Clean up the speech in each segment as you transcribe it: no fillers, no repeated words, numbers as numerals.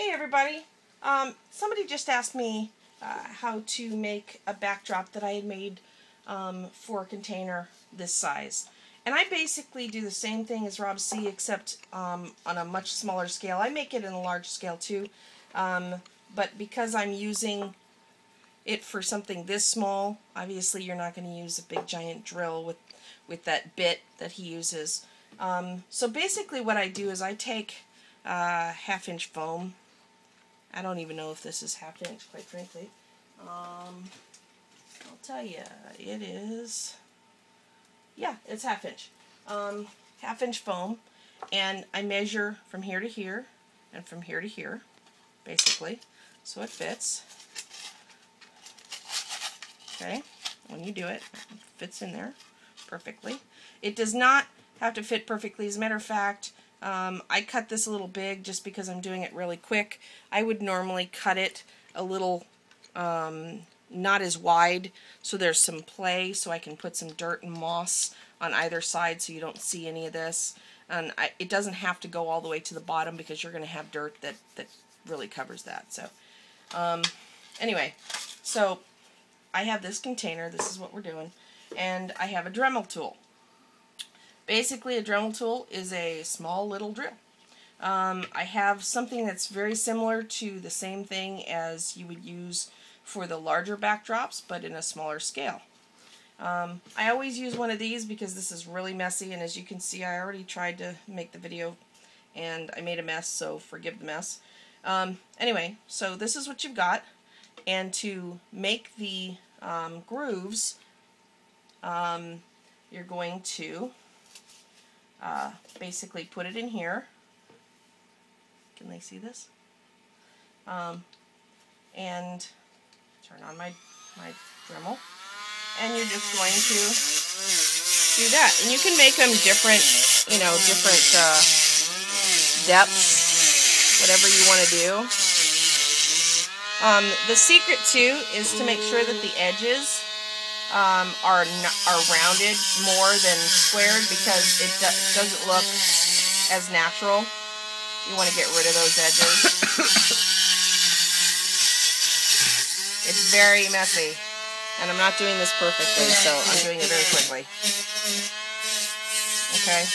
Hey everybody, somebody just asked me how to make a backdrop that I had made for a container this size. And I basically do the same thing as Robc, except on a much smaller scale. I make it in a large scale too, but because I'm using it for something this small, obviously you're not going to use a big giant drill with that bit that he uses. So basically what I do is I take 1/2-inch foam. I don't even know if this is 1/2 inch, quite frankly. I'll tell you, it is, yeah, it's 1/2 inch. 1/2 inch foam, and I measure from here to here, and from here to here, basically, so it fits. Okay, when you do it, it fits in there perfectly. It does not have to fit perfectly. As a matter of fact, I cut this a little big just because I'm doing it really quick. I would normally cut it a little not as wide, so there's some play, so I can put some dirt and moss on either side so you don't see any of this. And it doesn't have to go all the way to the bottom because you're going to have dirt that really covers that. So anyway, so I have this container, this is what we're doing, and I have a Dremel tool. Basically, a Dremel tool is a small little drill. I have something that's very similar to the same thing as you would use for the larger backdrops, but in a smaller scale. I always use one of these because this is really messy, and as you can see, I already tried to make the video and I made a mess, so forgive the mess. Anyway, so this is what you've got, and to make the grooves, you're going to basically put it in here. Can they see this? And turn on my Dremel, and you're just going to do that. And you can make them different, you know, different depths, whatever you want to do. The secret too is to make sure that the edges are rounded more than squared, because it doesn't look as natural. You want to get rid of those edges. It's very messy, and I'm not doing this perfectly, so I'm doing it very quickly. Okay?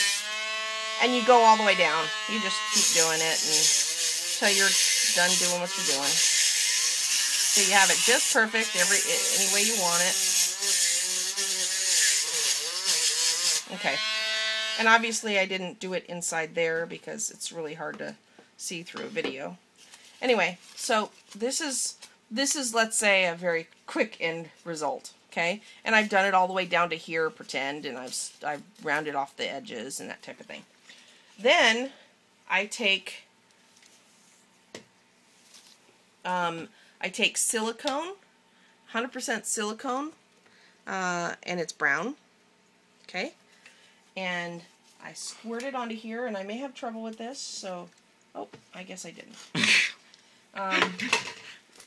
And you go all the way down. You just keep doing it until you're done doing what you're doing. So you have it just perfect any way you want it. Okay, and obviously I didn't do it inside there because it's really hard to see through a video. Anyway, so this is let's say a very quick end result, okay? And I've done it all the way down to here, pretend, and I've rounded off the edges and that type of thing. Then I take silicone, 100% silicone, and it's brown, okay? And I squirt it onto here, and I may have trouble with this, so, oh, I guess I didn't.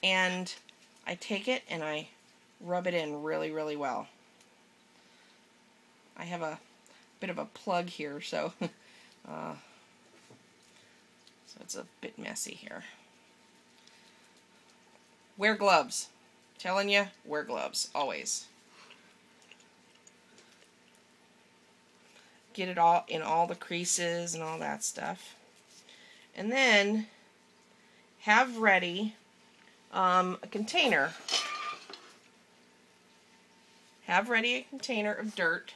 And I take it and I rub it in really, really well. I have a bit of a plug here, so, so it's a bit messy here. Wear gloves. Telling you, wear gloves, always. Get it all in all the creases and all that stuff. And then have ready a container. Have ready a container of dirt,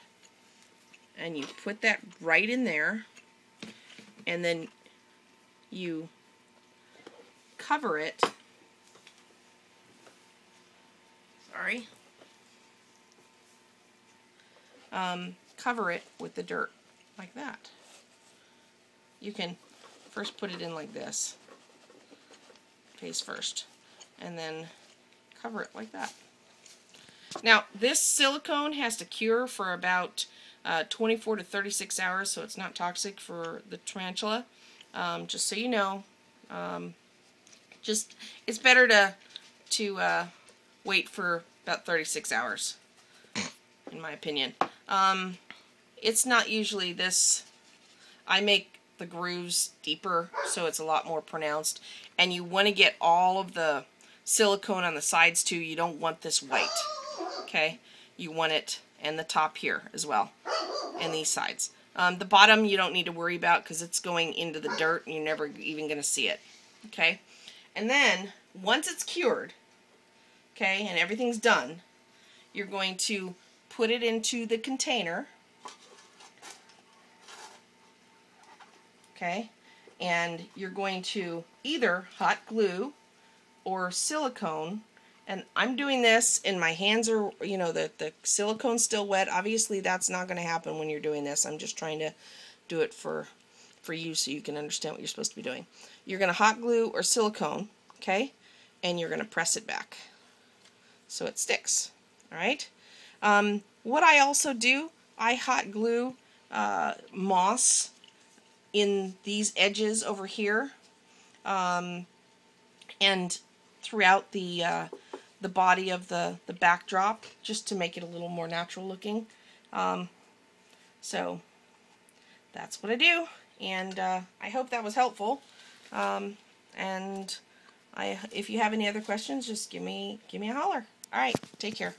and you put that right in there, and then you cover it. Sorry. Cover it with the dirt, like that. You can first put it in like this, face first, and then cover it like that. Now, this silicone has to cure for about 24 to 36 hours, so it's not toxic for the tarantula. Just so you know, it's better to wait for about 36 hours, in my opinion. It's not usually this. I make the grooves deeper so it's a lot more pronounced. And you want to get all of the silicone on the sides too. You don't want this white, okay? You want it, and the top here as well, and these sides. The bottom you don't need to worry about because it's going into the dirt and you're never even going to see it, okay? And then, once it's cured, okay, and everything's done, you're going to put it into the container, okay, and you're going to either hot glue or silicone, and I'm doing this, and my hands are, you know, the silicone's still wet. Obviously that's not going to happen when you're doing this. I'm just trying to do it for you so you can understand what you're supposed to be doing. You're going to hot glue or silicone, okay, and you're going to press it back so it sticks. Alright? What I also do, I hot glue moss in these edges over here, and throughout the body of the backdrop, just to make it a little more natural looking. So that's what I do, and I hope that was helpful. And if you have any other questions, just give me a holler. All right, take care.